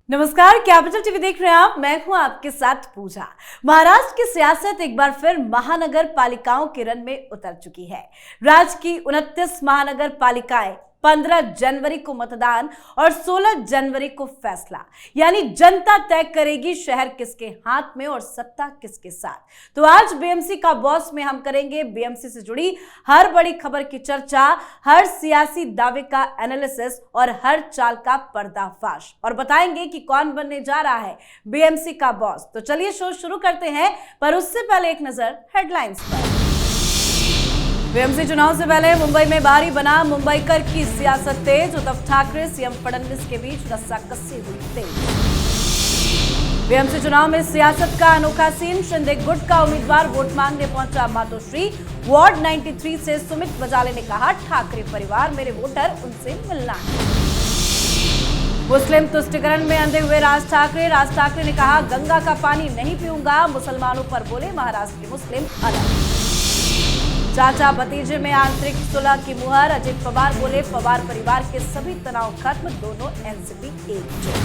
नमस्कार, capital TV देख रहे हैं आप। मैं हूं आपके साथ पूजा। महाराष्ट्र की सियासत एक बार फिर महानगर पालिकाओं के रन में उतर चुकी है। राज्य की 29 महानगर पालिकाएं 15 जनवरी को मतदान और 16 जनवरी को फैसला, यानी जनता तय करेगी शहर किसके हाथ में और सत्ता किसके साथ। तो आज बीएमसी का बॉस में हम करेंगे बीएमसी से जुड़ी हर बड़ी खबर की चर्चा, हर सियासी दावे का एनालिसिस और हर चाल का पर्दाफाश, और बताएंगे कि कौन बनने जा रहा है बीएमसी का बॉस। तो चलिए शो शुरू करते हैं, पर उससे पहले एक नजर हेडलाइंस पर। बीएमसी चुनाव से पहले मुंबई में भारी बना मुंबईकर की सियासत तेज। उद्धव ठाकरे सीएम फडणवीस के बीच रस्साकसी हुई तेज। बीएमसी चुनाव में सियासत का अनोखा सीन। शिंदे गुट का उम्मीदवार वोट मांगने पहुंचा मातोश्री। वार्ड 93 से सुमित बजाले ने कहा, ठाकरे परिवार मेरे वोटर, उनसे मिलना है। मुस्लिम तुष्टिकरण में अंधे हुए राज ठाकरे ने कहा, गंगा का पानी नहीं पीऊंगा। मुसलमानों पर बोले महाराष्ट्र के मुस्लिम अलग। चाचा भतीजे में आंतरिक सुलह की मुहर। अजित पवार बोले, पवार परिवार के सभी तनाव खत्म, दोनों एनसीपी एकजुट।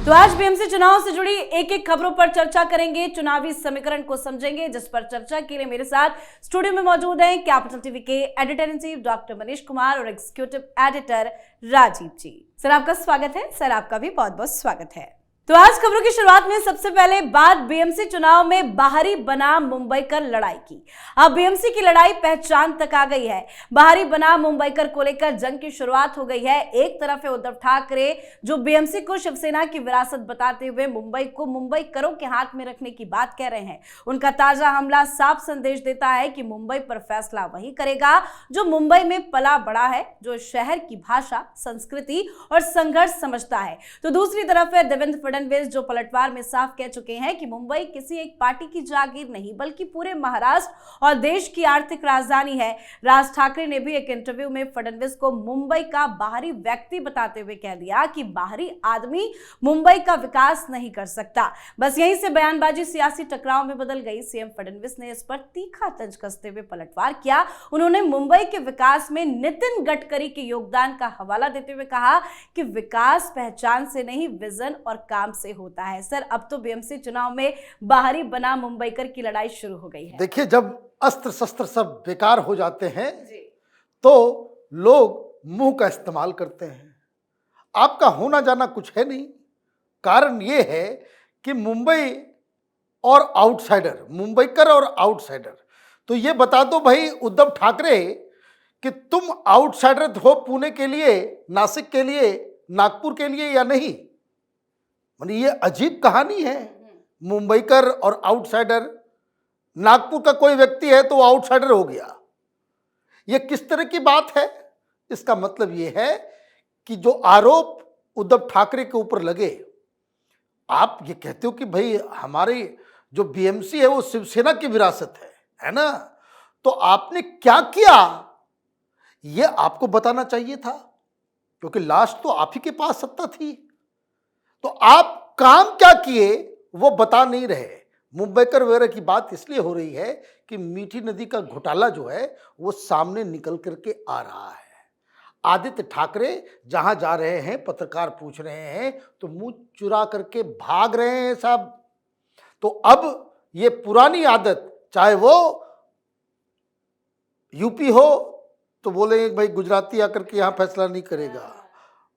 तो आज बीएमसी चुनाव से जुड़ी एक एक खबरों पर चर्चा करेंगे, चुनावी समीकरण को समझेंगे, जिस पर चर्चा के लिए मेरे साथ स्टूडियो में मौजूद हैं कैपिटल टीवी के editor in chief doctor Manish Kumar और एग्जीक्यूटिव एडिटर राजीव जी। सर, आपका स्वागत है। सर, आपका भी बहुत बहुत स्वागत है। तो आज खबरों की शुरुआत में सबसे पहले बात बीएमसी चुनाव में बाहरी बनाम मुंबईकर लड़ाई की। अब बीएमसी की लड़ाई पहचान तक आ गई है। बाहरी बनाम मुंबईकर को लेकर जंग की शुरुआत हो गई है। एक तरफ है उद्धव ठाकरे, जो बीएमसी को शिवसेना की विरासत बताते हुए मुंबई को मुंबईकरों के हाथ में रखने की बात कह रहे हैं। उनका ताजा हमला साफ संदेश देता है कि मुंबई पर फैसला वही करेगा जो मुंबई में पला बड़ा है, जो शहर की भाषा, संस्कृति और संघर्ष समझता है। तो दूसरी तरफ है देवेंद्र फडणवीस, जो पलटवार में साफ कह चुके हैं कि मुंबई किसी एक पार्टी की जागीर नहीं, बल्कि पूरे महाराष्ट्र और देश की आर्थिक राजधानी है। राज ठाकरे ने भी एक इंटरव्यू में फडणवीस को मुंबई का बाहरी व्यक्ति बताते हुए कह दिया कि बाहरी आदमी मुंबई का विकास नहीं कर सकता। बस यहीं से बयानबाजी सियासी टकराव में बदल गई। सीएम फडणवीस ने इस पर तीखा तंज कसते हुए पलटवार किया। उन्होंने मुंबई के विकास में नितिन गडकरी के योगदान का हवाला देते हुए कहा कि विकास पहचान से नहीं, विजन और काम से होता है। सर, अब तो बीएमसी चुनाव में बाहरी बना मुंबईकर की लड़ाई शुरू हो गई है। देखिए, जब अस्त्र शस्त्र सब बेकार हो जाते हैं तो लोग मुंह का इस्तेमाल करते हैं। आपका होना जाना कुछ है नहीं। कारण यह है कि मुंबई और आउटसाइडर, मुंबईकर और आउटसाइडर, तो ये बता दो भाई उद्धव ठाकरे कि तुम आउटसाइडर हो पुणे के लिए, नासिक के लिए, नागपुर के लिए या नहीं। मतलब ये अजीब कहानी है। मुंबईकर और आउटसाइडर, नागपुर का कोई व्यक्ति है तो वो आउटसाइडर हो गया। ये किस तरह की बात है? इसका मतलब ये है कि जो आरोप उद्धव ठाकरे के ऊपर लगे, आप ये कहते हो कि भाई हमारी जो बीएमसी है वो शिवसेना की विरासत है ना, तो आपने क्या किया ये आपको बताना चाहिए था, क्योंकि लास्ट तो आप ही के पास सत्ता थी। तो आप काम क्या किए वो बता नहीं रहे। मुंबईकर वगैरह की बात इसलिए हो रही है कि मीठी नदी का घोटाला जो है वो सामने निकल करके आ रहा है। आदित्य ठाकरे जहां जा रहे हैं, पत्रकार पूछ रहे हैं तो मुंह चुरा करके भाग रहे हैं सब। तो अब ये पुरानी आदत, चाहे वो यूपी हो तो बोले भाई गुजराती आकर के यहां फैसला नहीं करेगा,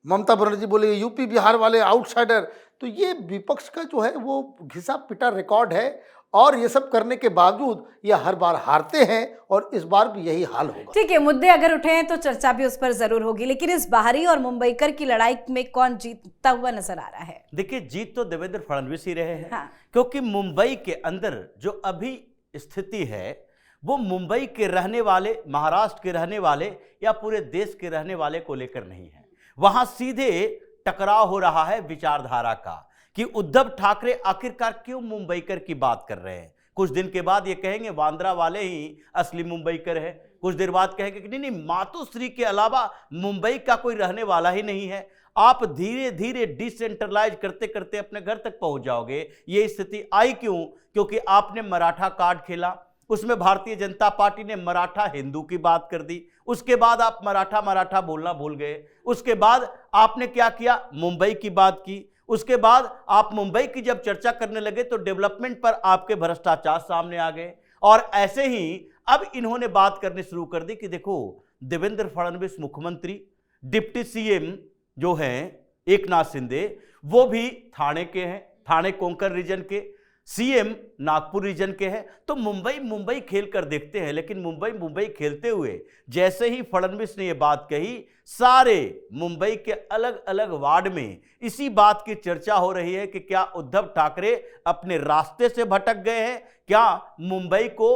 ममता बनर्जी बोले यूपी बिहार वाले आउटसाइडर। तो ये विपक्ष का जो है वो घिसा पिटा रिकॉर्ड है, और ये सब करने के बावजूद ये हर बार हारते हैं, और इस बार भी यही हाल होगा। ठीक है, मुद्दे अगर उठे हैं तो चर्चा भी उस पर जरूर होगी, लेकिन इस बाहरी और मुंबईकर की लड़ाई में कौन जीतता हुआ नजर आ रहा है? देखिए, जीत तो देवेंद्र फडणवीस ही रहे हैं। हाँ। क्योंकि मुंबई के अंदर जो अभी स्थिति है वो मुंबई के रहने वाले, महाराष्ट्र के रहने वाले या पूरे देश के रहने वाले को लेकर नहीं है। वहां सीधे टकराव हो रहा है विचारधारा का कि उद्धव ठाकरे आखिरकार क्यों मुंबईकर की बात कर रहे हैं। कुछ दिन के बाद ये कहेंगे बांद्रा वाले ही असली मुंबईकर है, कुछ देर बाद कहेंगे कि नहीं, मातोश्री के अलावा मुंबई का कोई रहने वाला ही नहीं है। आप धीरे धीरे डिसेंट्रलाइज करते करते अपने घर तक पहुंच जाओगे। ये स्थिति आई क्यों? क्योंकि आपने मराठा कार्ड खेला, उसमें भारतीय जनता पार्टी ने मराठा हिंदू की बात कर दी। उसके बाद आप मराठा मराठा बोलना भूल गए। उसके बाद आपने क्या किया, मुंबई की बात की। उसके बाद आप मुंबई की जब चर्चा करने लगे तो डेवलपमेंट पर आपके भ्रष्टाचार सामने आ गए। और ऐसे ही अब इन्होंने बात करनी शुरू कर दी कि देखो, देवेंद्र फडणवीस मुख्यमंत्री, डिप्टी सीएम जो हैं एकनाथ शिंदे, वो भी ठाणे के हैं, ठाणे कोंकण रीजन के, सीएम नागपुर रीजन के हैं। तो मुंबई मुंबई खेल कर देखते हैं, लेकिन मुंबई मुंबई खेलते हुए जैसे ही फडणवीस ने यह बात कही, सारे मुंबई के अलग अलग वार्ड में इसी बात की चर्चा हो रही है कि क्या उद्धव ठाकरे अपने रास्ते से भटक गए हैं, क्या मुंबई को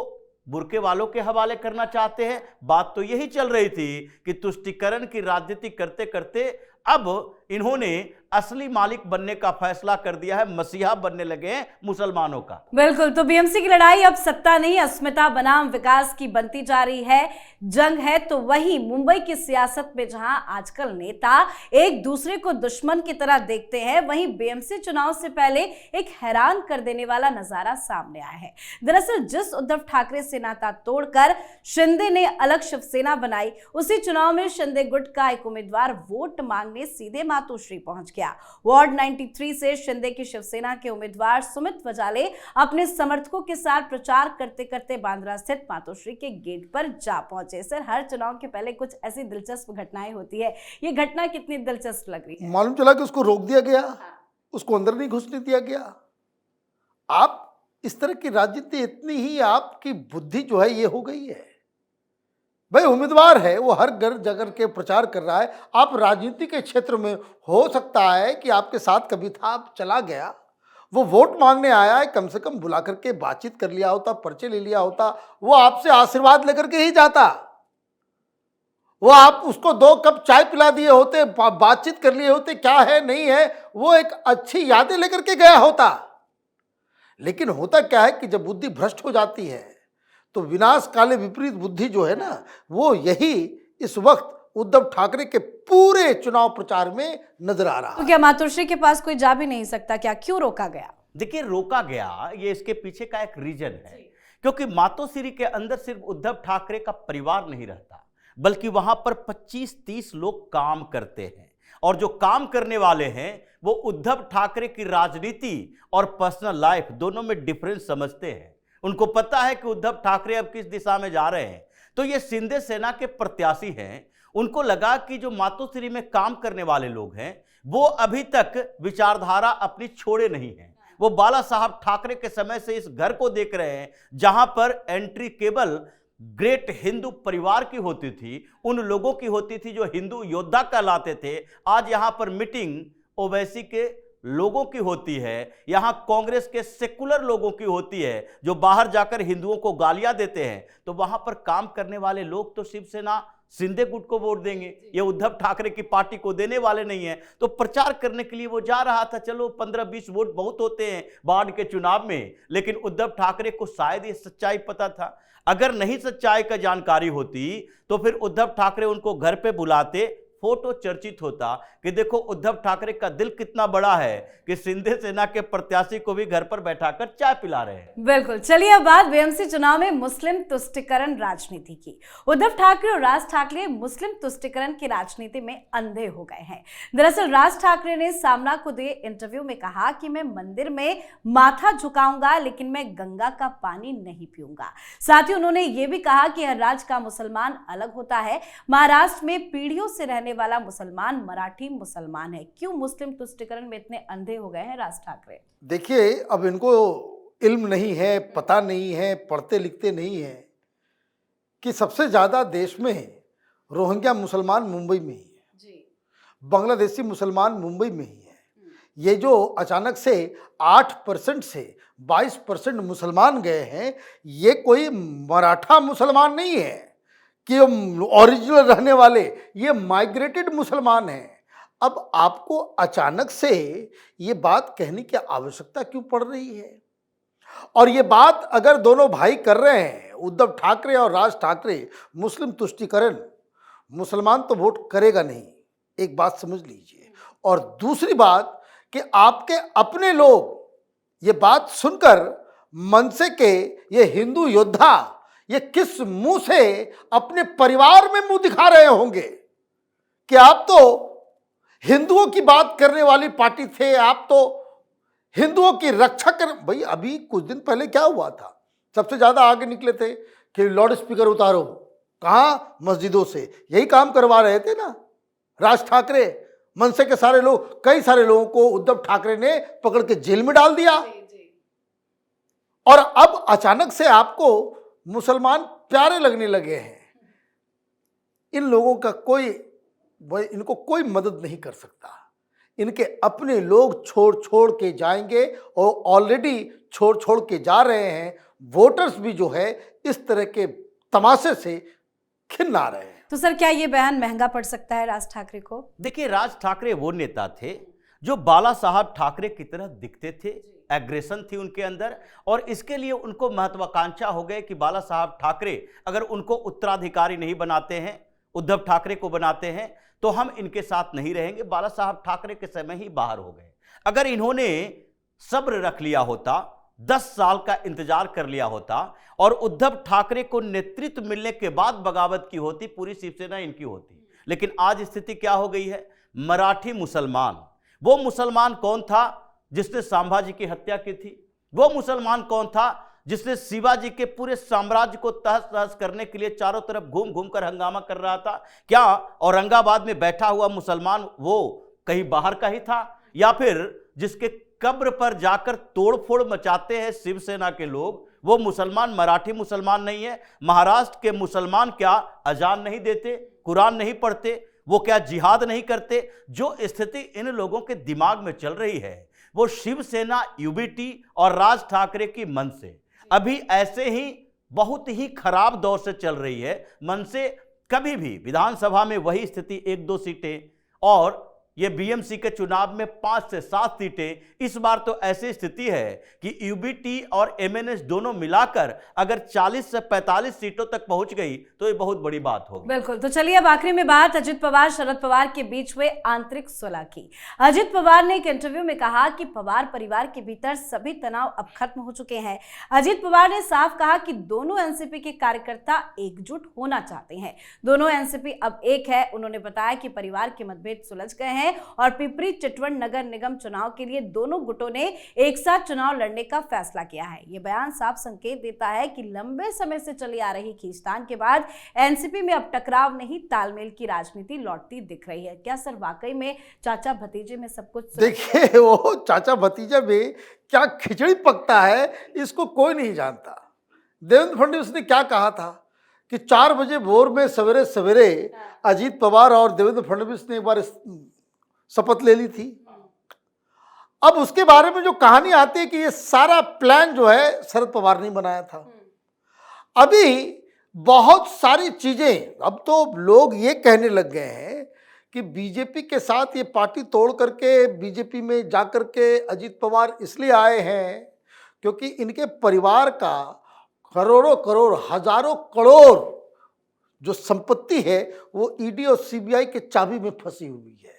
बुरके वालों के हवाले करना चाहते हैं। बात तो यही चल रही थी कि तुष्टीकरण की राजनीति करते करते अब इन्होंने असली मालिक बनने का फैसला कर दिया है, मसीहा बनने लगे हैं मुसलमानों का। बिल्कुल, तो बीएमसी की लड़ाई अब सत्ता नहीं अस्मिता बनाम विकास की बनती जा रही है, जंग है। तो वहीं मुंबई की सियासत में जहां आजकल नेता एक दूसरे को दुश्मन की तरह देखते हैं, वहीं बीएमसी चुनाव से पहले एक हैरान कर देने वाला नजारा सामने आया है। दरअसल जिस उद्धव ठाकरे से नाता तोड़कर शिंदे ने अलग शिवसेना बनाई, उसी चुनाव में शिंदे गुट का एक उम्मीदवार वोट मांगने सीधे मातोश्री पहुंच गया। वार्ड 93 से शिंदे की शिवसेना के उम्मीदवार सुमित वजाले अपने समर्थकों के साथ प्रचार करते करते बांद्रा स्थित मातोश्री के गेट पर जा पहुंचे। सर, हर चुनाव के पहले कुछ ऐसी दिलचस्प घटनाएं होती है, ये घटना कितनी दिलचस्प लग रही है? मालूम चला कि उसको रोक दिया गया, उसको अंदर नहीं घुसने दिया गया। आप इस तरह की राजनीति, इतनी ही आपकी बुद्धि जो है ये हो गई है। भाई उम्मीदवार है, वो हर घर जगह के प्रचार कर रहा है। आप राजनीति के क्षेत्र में, हो सकता है कि आपके साथ कभी था, आप चला गया, वो वोट मांगने आया है, कम से कम बुला करके बातचीत कर लिया होता, पर्चे ले लिया होता, वो आपसे आशीर्वाद लेकर के ही जाता। वो आप उसको 2 कप चाय पिला दिए होते, बातचीत कर लिए होते, क्या है नहीं है, वो एक अच्छी यादें लेकर के गया होता। लेकिन होता क्या है कि जब बुद्धि भ्रष्ट हो जाती है तो विनाश काले विपरीत बुद्धि जो है ना, वो यही इस वक्त उद्धव ठाकरे के पूरे चुनाव प्रचार में नजर आ रहा है। तो क्या मातोश्री के पास कोई जा भी नहीं सकता क्या? क्यों रोका गया? देखिए, रोका गया, ये इसके पीछे का एक रीजन है, क्योंकि मातोश्री के अंदर सिर्फ उद्धव ठाकरे का परिवार नहीं रहता, बल्कि वहां पर 25-30 लोग काम करते हैं। और जो काम करने वाले हैं वो उद्धव ठाकरे की राजनीति और पर्सनल लाइफ दोनों में डिफरेंस समझते हैं। उनको पता है कि उद्धव ठाकरे अब किस दिशा में जा रहे हैं। तो ये शिंदे सेना के प्रत्याशी हैं, उनको लगा कि जो मातोश्री में काम करने वाले लोग हैं वो अभी तक विचारधारा अपनी छोड़े नहीं हैं। वो बाला साहब ठाकरे के समय से इस घर को देख रहे हैं, जहां पर एंट्री केवल ग्रेट हिंदू परिवार की होती थी, उन लोगों की होती थी जो हिंदू योद्धा कहलाते थे। आज यहां पर मीटिंग ओवैसी के लोगों की होती है, यहां कांग्रेस के सेकुलर लोगों की होती है जो बाहर जाकर हिंदुओं को गालियां देते हैं। तो वहां पर काम करने वाले लोग तो शिवसेना शिंदे गुट को वोट देंगे, ये उद्धव ठाकरे की पार्टी को देने वाले नहीं है। तो प्रचार करने के लिए वो जा रहा था। चलो 15-20 वोट बहुत होते हैं वार्ड के चुनाव में, लेकिन उद्धव ठाकरे को शायद ये सच्चाई पता था। अगर नहीं सच्चाई का जानकारी होती तो फिर उद्धव ठाकरे उनको घर पे बुलाते, फोटो चर्चित होता कि देखो उद्धव ठाकरे का दिल कितना बड़ा है कि शिंदे सेना के प्रत्याशी को भी घर पर बैठाकर चाय पिला रहे हैं। बिल्कुल, चलिए अब बात बीएमसी चुनाव में मुस्लिम तुष्टीकरण राजनीति की। उद्धव ठाकरे और राज ठाकरे मुस्लिम तुष्टीकरण की राजनीति में अंधे हो गए हैं। दरअसल राज ठाकरे ने सामना को दिए इंटरव्यू में कहा कि मैं मंदिर में माथा झुकाऊंगा लेकिन मैं गंगा का पानी नहीं पीऊंगा। साथ ही उन्होंने ये भी कहा कि हर राज्य का मुसलमान अलग होता है। महाराष्ट्र में पीढ़ियों से रहने वाला मुसलमान मराठी मुसलमान है। क्यों मुस्लिम तुष्टीकरण में इतने अंधे हो गए हैं राज ठाकरे? देखिए, अब इनको इल्म नहीं है, पता नहीं है, पढ़ते लिखते नहीं है कि सबसे ज्यादा देश में रोहिंग्या मुसलमान मुंबई में ही है जी, बांग्लादेशी मुसलमान मुंबई में ही है। ये जो अचानक से 8% से 22% मुसलमान गए हैं, ये कोई मराठा मुसलमान नहीं है कि ओरिजिनल रहने वाले, ये माइग्रेटेड मुसलमान हैं। अब आपको अचानक से ये बात कहने की आवश्यकता क्यों पड़ रही है? और ये बात अगर दोनों भाई कर रहे हैं, उद्धव ठाकरे और राज ठाकरे, मुस्लिम तुष्टीकरण, मुसलमान तो वोट करेगा नहीं, एक बात समझ लीजिए। और दूसरी बात कि आपके अपने लोग ये बात सुनकर मनसे के ये हिंदू योद्धा ये किस मुंह से अपने परिवार में मुंह दिखा रहे होंगे कि आप तो हिंदुओं की बात करने वाली पार्टी थे आप, तो हिंदुओं की रक्षा कर। भाई अभी कुछ दिन पहले क्या हुआ था, सबसे ज्यादा आगे निकले थे कि लाउड स्पीकर उतारो, कहाँ, मस्जिदों से। यही काम करवा रहे थे ना राज ठाकरे, मनसे के सारे लोग, कई सारे लोगों को उद्धव ठाकरे ने पकड़ के जेल में डाल दिया। और अब अचानक से आपको मुसलमान प्यारे लगने लगे हैं। इन लोगों का इनको कोई मदद नहीं कर सकता। इनके अपने लोग छोड़ छोड़ के जाएंगे और ऑलरेडी छोड़ छोड़ के जा रहे हैं। वोटर्स भी जो है इस तरह के तमाशे से खिन्न आ रहे हैं। तो सर क्या ये बयान महंगा पड़ सकता है राज ठाकरे को? देखिए, राज ठाकरे वो नेता थे जो बाला साहब ठाकरे की तरह दिखते थे, एग्रेशन थी उनके अंदर, और इसके लिए उनको महत्वाकांक्षा हो गए कि बाला साहब ठाकरे अगर उनको उत्तराधिकारी नहीं बनाते हैं, उद्धव ठाकरे को बनाते हैं, तो हम इनके साथ नहीं रहेंगे। बाला साहब ठाकरे के समय ही बाहर हो गए। अगर इन्होंने सब्र रख लिया होता, 10 साल का इंतजार कर लिया होता और उद्धव ठाकरे को नेतृत्व मिलने के बाद बगावत की होती, पूरी शिवसेना इनकी होती। लेकिन आज स्थिति क्या हो गई है? मराठी मुसलमान, वो मुसलमान कौन था जिसने संभाजी की हत्या की थी? वो मुसलमान कौन था जिसने शिवाजी के पूरे साम्राज्य को तहस नहस करने के लिए चारों तरफ घूम घूम कर हंगामा कर रहा था? क्या औरंगाबाद में बैठा हुआ मुसलमान वो कहीं बाहर का ही था? या फिर जिसके कब्र पर जाकर तोड़फोड़ मचाते हैं शिवसेना के लोग, वो मुसलमान मराठी मुसलमान नहीं है? महाराष्ट्र के मुसलमान क्या अजान नहीं देते, कुरान नहीं पढ़ते, वो क्या जिहाद नहीं करते? जो स्थिति इन लोगों के दिमाग में चल रही है वो शिवसेना, यूबीटी और राज ठाकरे की मन से अभी ऐसे ही बहुत ही खराब दौर से चल रही है। मन से कभी भी विधानसभा में वही स्थिति 1-2 सीटें, और ये बीएमसी के चुनाव में 5 से 7 सीटें। इस बार तो ऐसी स्थिति है कि यूबीटी और एमएनएस दोनों मिलाकर अगर 40 से 45 सीटों तक पहुंच गई तो ये बहुत बड़ी बात होगी। बिल्कुल। तो चलिए अब आखिरी में बात अजित पवार शरद पवार के बीच हुए आंतरिक सुलह की। अजित पवार ने एक इंटरव्यू में कहा कि पवार परिवार के भीतर सभी तनाव अब खत्म हो चुके हैं। अजित पवार ने साफ कहा कि दोनों एनसीपी के कार्यकर्ता एकजुट होना चाहते हैं, दोनों एनसीपी अब एक है। उन्होंने बताया कि परिवार के मतभेद सुलझ गए हैं और पिपरी चितवन नगर निगम चुनाव के लिए दोनों गुटों ने एक साथ चुनाव लड़ने का फैसला किया है। यह बयान साफ संकेत देता है कि लंबे समय से चली आ रही खींचतान के बाद एनसीपी में अब टकराव नहीं, तालमेल की राजनीति लौटती दिख रही है। क्या सर वाकई में चाचा भतीजे में सब कुछ? देखिए, वो चाचा भतीजे में क्या खिचड़ी पकता है इसको कोई नहीं जानता। देवेंद्र फडणवीस ने क्या कहा था कि 4 बजे भोर में सवेरे सवेरे अजीत पवार और देवेंद्र फडणवीस ने एक बार शपथ ले ली थी। अब उसके बारे में जो कहानी आती है कि ये सारा प्लान जो है शरद पवार ने बनाया था। अभी बहुत सारी चीजें, अब तो लोग ये कहने लग गए हैं कि बीजेपी के साथ ये पार्टी तोड़ करके बीजेपी में जाकर के अजीत पवार इसलिए आए हैं क्योंकि इनके परिवार का करोड़ों करोड़, हजारों करोड़ जो संपत्ति है वो ईडी और सीबीआई के चाबी में फंसी हुई है,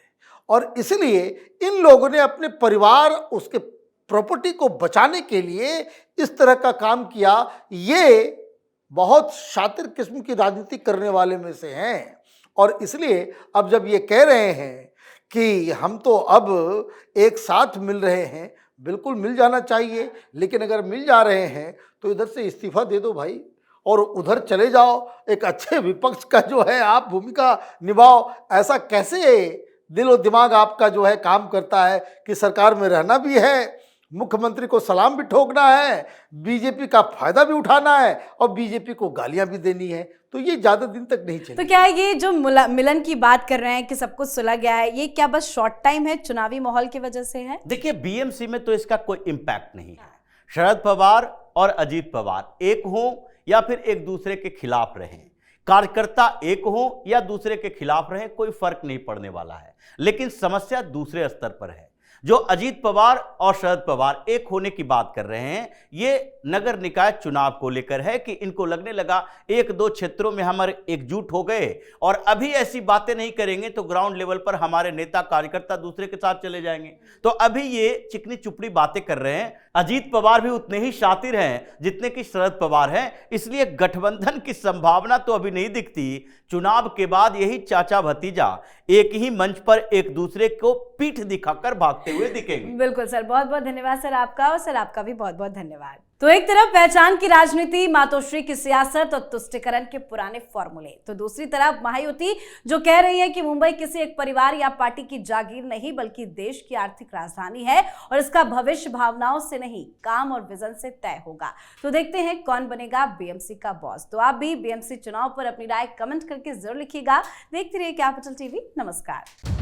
और इसलिए इन लोगों ने अपने परिवार, उसके प्रॉपर्टी को बचाने के लिए इस तरह का काम किया। ये बहुत शातिर किस्म की राजनीति करने वाले में से हैं, और इसलिए अब जब ये कह रहे हैं कि हम तो अब एक साथ मिल रहे हैं, बिल्कुल मिल जाना चाहिए, लेकिन अगर मिल जा रहे हैं तो इधर से इस्तीफा दे दो भाई और उधर चले जाओ, एक अच्छे विपक्ष का जो है आप भूमिका निभाओ। ऐसा कैसे दिलो दिमाग आपका जो है काम करता है कि सरकार में रहना भी है, मुख्यमंत्री को सलाम भी ठोकना है, बीजेपी का फायदा भी उठाना है और बीजेपी को गालियां भी देनी है, तो ये ज्यादा दिन तक नहीं चलेगा। तो क्या ये जो मिलन की बात कर रहे हैं कि सब कुछ सुलझ गया है, ये क्या बस शॉर्ट टाइम है, चुनावी माहौल की वजह से है? देखिए, बीएमसी में तो इसका कोई इम्पैक्ट नहीं है। शरद पवार और अजीत पवार एक हों या फिर एक दूसरे के खिलाफ रहें, कार्यकर्ता एक हों या दूसरे के खिलाफ रहें, कोई फर्क नहीं पड़ने वाला है। लेकिन समस्या दूसरे स्तर पर है। जो अजीत पवार और शरद पवार एक होने की बात कर रहे हैं, ये नगर निकाय चुनाव को लेकर है कि इनको लगने लगा 1-2 क्षेत्रों में हमारे एकजुट हो गए और अभी ऐसी बातें नहीं करेंगे तो ग्राउंड लेवल पर हमारे नेता कार्यकर्ता दूसरे के साथ चले जाएंगे। तो अभी ये चिकनी चुपड़ी बातें कर रहे हैं। अजीत पवार भी उतने ही शातिर हैं जितने कि शरद पवार हैं, इसलिए गठबंधन की संभावना तो अभी नहीं दिखती। चुनाव के बाद यही चाचा भतीजा एक ही मंच पर एक दूसरे को पीठ दिखाकर भागते हुए दिखेंगे। बिल्कुल सर, बहुत बहुत धन्यवाद सर आपका, और सर आपका भी बहुत बहुत धन्यवाद। तो एक तरफ पहचान की राजनीति, मातोश्री की सियासत और तुष्टिकरण के पुराने फॉर्मूले, तो दूसरी तरफ महायुति जो कह रही है कि मुंबई किसी एक परिवार या पार्टी की जागीर नहीं बल्कि देश की आर्थिक राजधानी है और इसका भविष्य भावनाओं से नहीं काम और विजन से तय होगा। तो देखते हैं कौन बनेगा बीएमसी का बॉस। तो आप भी बीएमसी चुनाव पर अपनी राय कमेंट करके जरूर लिखिएगा। देखते रहिए कैपिटल टीवी। नमस्कार।